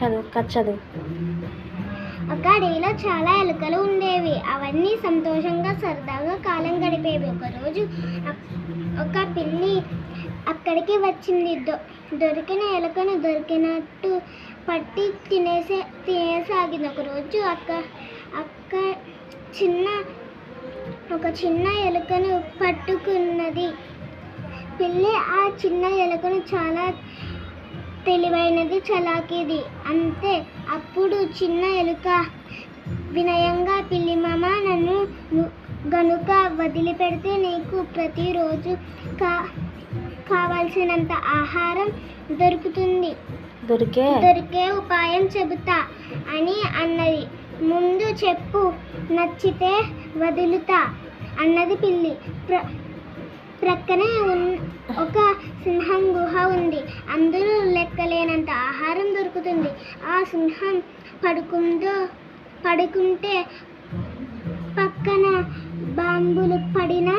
చదువు. ఒక అడవిలో చాలా ఎలుకలు ఉండేవి. అవన్నీ సంతోషంగా సరదాగా కాలం గడిపేవి. ఒకరోజు ఒక పిల్లి అక్కడికి వచ్చింది. దొరికిన ఎలుకను దొరికినట్టు పట్టి తినేసాగింది. ఒకరోజు ఒక చిన్న ఎలుకను పట్టుకున్నది. పిల్లి ఆ చిన్న ఎలుకను చాలా తెలివైనది, చలాకీది. అంతే అప్పుడు చిన్న ఎలుక వినయంగా, పిల్లి మామ, నన్ను గనుక వదిలిపెడితే నీకు ప్రతిరోజు కావాల్సినంత ఆహారం దొరుకుతుంది. దొరికే ఉపాయం చెబుతా అని అన్నది. ముందు చెప్పు, నచ్చితే వదులుతా అన్నది పిల్లి. ప్రక్కనే ఒక సింహం గుహ ఉంది. అందులో లెక్కలేనంత ఆహారం దొరుకుతుంది. ఆ సింహం పడుకుంటే పక్కన బాంబులు పడిన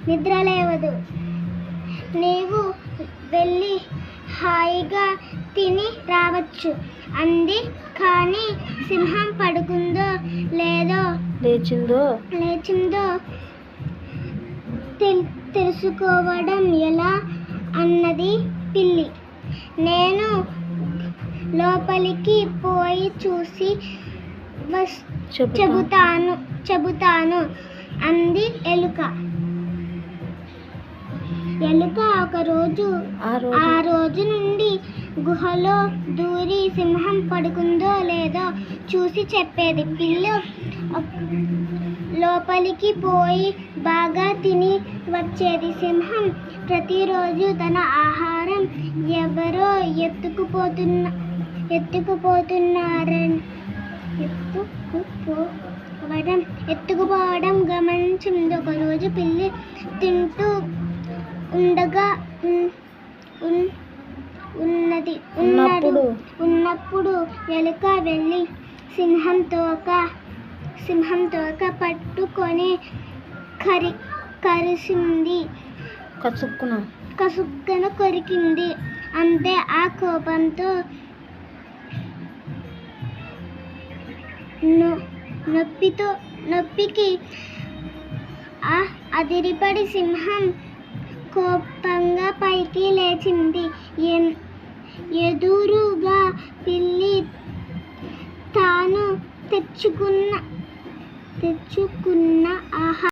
నిద్ర లేవదు. నీవు వెళ్ళి హాయిగా తిని రావచ్చు అంది. కానీ సింహం పడుకుందో లేదో లేచిందో తెలుసుకోవడం ఎలా అన్నది పిల్లి. నేను లోపలికి పోయి చూసి చెబుతాను అంది ఎలుక. ఆ రోజు నుండి గుహలో దూరి సింహం పడుకుందో లేదో చూసి చెప్పేది. పిల్లి లోపలికి పోయి బాగా తిని వచ్చేది. సింహం ప్రతిరోజు తన ఆహారం ఎవరో ఎత్తుకుపోవడం గమనించింది. ఒకరోజు పిల్లి తింటూ ఉండగా ఉన్నప్పుడు ఎలుక వెళ్ళి సింహం తోక పట్టుకొని కసుక్కున కొరికింది. అంతే ఆ కోపంతో నొప్పికి అదిరిపడి సింహం కోపంగా పైకి లేచింది. ఎదురుగా పిల్లి తాను తెచ్చుకున్న ఆహారం